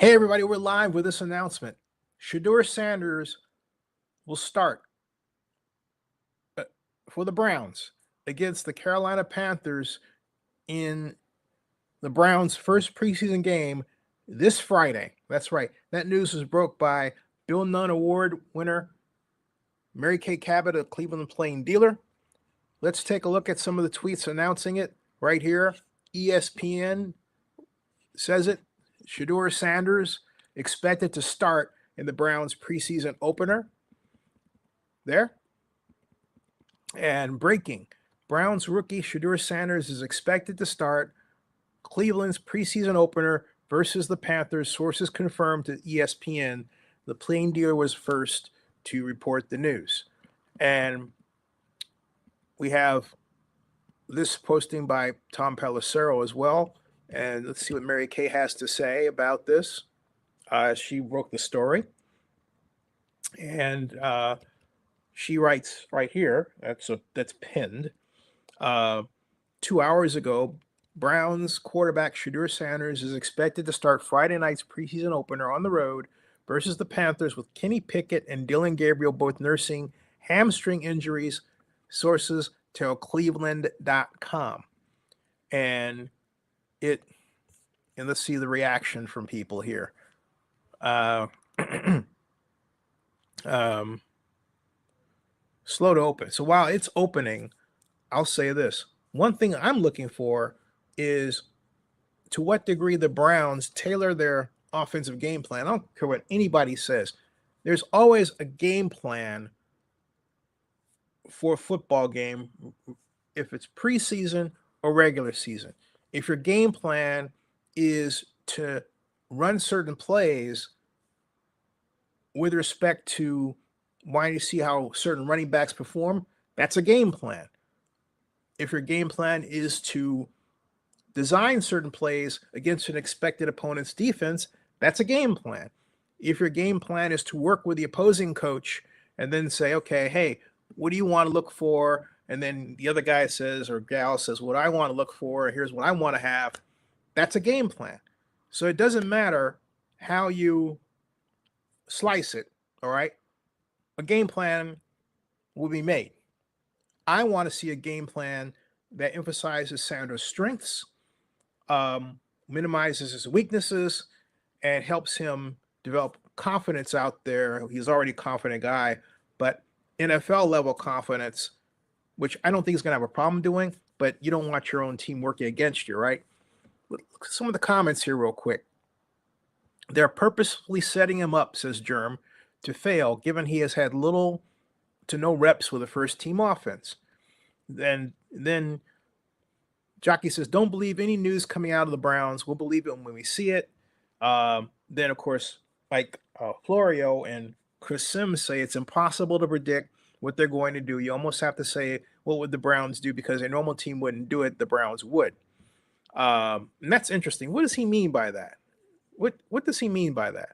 Hey, everybody, we're live with this announcement. Shedeur Sanders will start uh, for the Browns against the Carolina Panthers in the Browns' first preseason game this Friday. That's right. That news was broke by Bill Nunn Award winner Mary Kay Cabot of Cleveland Plain Dealer. Let's take a look at some of the tweets announcing it right here. ESPN says it. Shedeur Sanders expected to start in the Browns preseason opener. There. And breaking. Browns rookie Shedeur Sanders is expected to start Cleveland's preseason opener versus the Panthers. Sources confirmed to ESPN. The Plain Dealer was first to report the news. And we have this posting by Tom Pelissero as well. And let's see what Mary Kay has to say about this. She broke the story. And she writes right here, that's pinned. 2 hours ago, Browns quarterback Shedeur Sanders is expected to start Friday night's preseason opener on the road versus the Panthers with Kenny Pickett and Dillon Gabriel both nursing hamstring injuries, sources tell Cleveland.com. And let's see the reaction from people here. Slow to open. So while it's opening, I'll say this. One thing I'm looking for is to what degree the Browns tailor their offensive game plan. I don't care what anybody says. There's always a game plan for a football game, if it's preseason or regular season. If your game plan is to run certain plays with respect to wanting to see how certain running backs perform, that's a game plan. If your game plan is to design certain plays against an expected opponent's defense, that's a game plan. If your game plan is to work with the opposing coach and then say, okay, hey, what do you want to look for? And then the other guy says, or gal says, what I want to look for, here's what I want to have. That's a game plan. So it doesn't matter how you slice it, all right? A game plan will be made. I want to see a game plan that emphasizes Sanders' strengths, minimizes his weaknesses, and helps him develop confidence out there. He's already a confident guy, but NFL level confidence, which I don't think he's going to have a problem doing, but you don't want your own team working against you, right? Look at some of the comments here real quick. They're purposefully setting him up, says Germ, to fail, given he has had little to no reps with a first-team offense. Then Jockey says, don't believe any news coming out of the Browns. We'll believe it when we see it. Then, of course, like Florio and Chris Sims say, it's impossible to predict what they're going to do. You almost have to say, what would the Browns do? Because a normal team wouldn't do it. The Browns would. And that's interesting. What does he mean by that? What does he mean by that?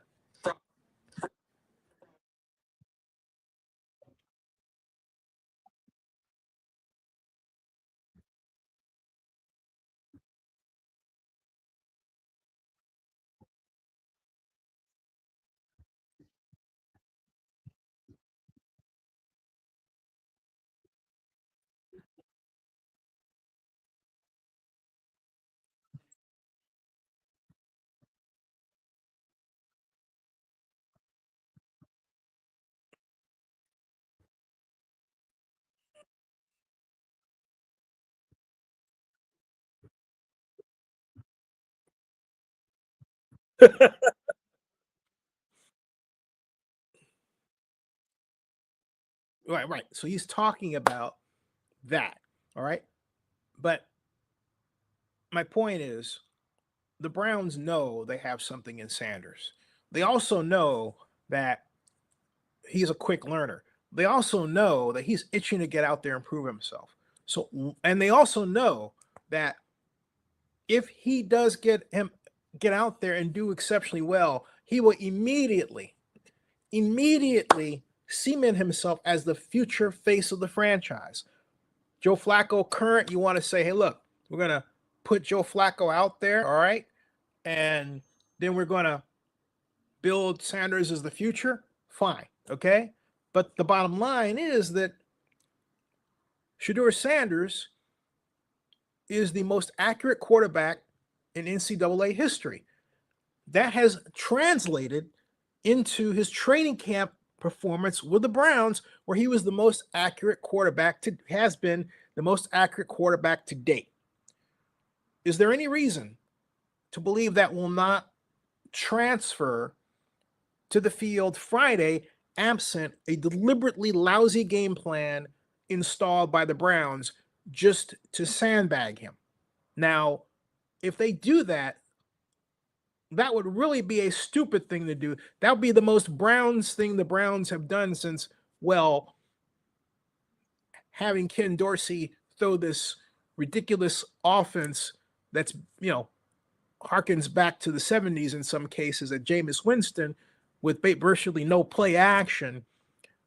Right. So he's talking about that. All right. But my point is, the Browns know they have something in Sanders. They also know that he's a quick learner. They also know that he's itching to get out there and prove himself. So, and they also know that if he does get out there and do exceptionally well, he will immediately cement himself as the future face of the franchise. Joe Flacco, current, you want to say, hey, look, we're going to put Joe Flacco out there, all right? And then we're going to Bill Sanders is the future, fine, okay? But the bottom line is that Shedeur Sanders is the most accurate quarterback in NCAA history. That has translated into his training camp performance with the Browns, where he was the most accurate quarterback has been the most accurate quarterback to date. Is there any reason to believe that will not transfer to the field Friday, absent a deliberately lousy game plan installed by the Browns just to sandbag him? Now, if they do that, that would really be a stupid thing to do. That would be the most Browns thing the Browns have done since, well, having Ken Dorsey throw this ridiculous offense that's, harkens back to the 70s in some cases at Jameis Winston with virtually no play action,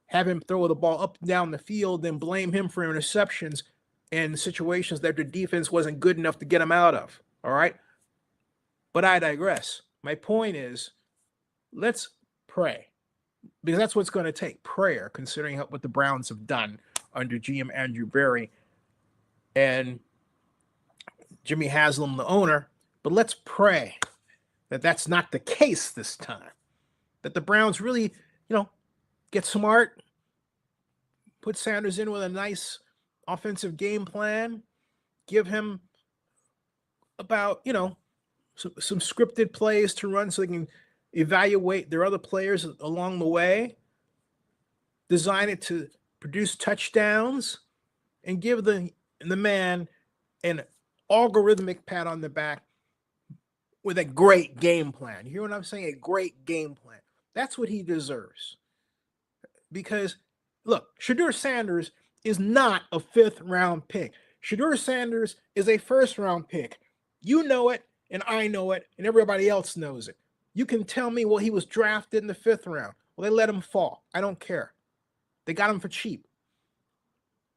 have him throw the ball up and down the field, then blame him for interceptions in situations that the defense wasn't good enough to get him out of. All right. But I digress. My point is, let's pray, because that's what's going to take, prayer, considering what the Browns have done under GM Andrew Berry and Jimmy Haslam, the owner. But let's pray that that's not the case this time, that the Browns really, get smart, put Sanders in with a nice offensive game plan, give him about, some scripted plays to run so they can evaluate their other players along the way, design it to produce touchdowns, and give the man an algorithmic pat on the back with a great game plan. You hear what I'm saying? A great game plan. That's what he deserves. Because, look, Shedeur Sanders is not a 5th-round pick. Shedeur Sanders is a 1st-round pick. You know it, and I know it, and everybody else knows it. You can tell me, well, he was drafted in the 5th round. Well, they let him fall. I don't care. They got him for cheap.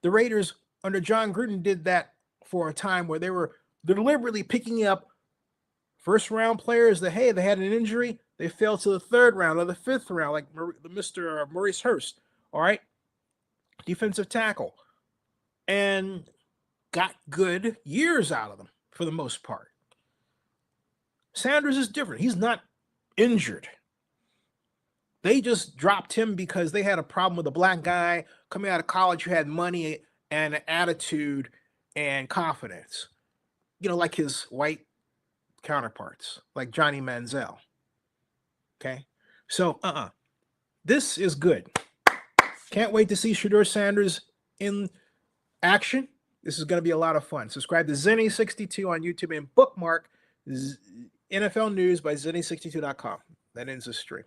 The Raiders under John Gruden did that for a time, where they were deliberately picking up 1st-round players that, hey, they had an injury, they fell to the 3rd round or the 5th round, like Mr. Maurice Hurst, all right? Defensive tackle. And got good years out of them for the most part. Sanders is different. He's not injured. They just dropped him because they had a problem with a black guy coming out of college who had money and an attitude and confidence, like his white counterparts, like Johnny Manziel. Okay? So, this is good. Can't wait to see Shedeur Sanders in action. This is going to be a lot of fun. Subscribe to Zenny62 on YouTube and bookmark NFL News by Zenny62.com. That ends the stream.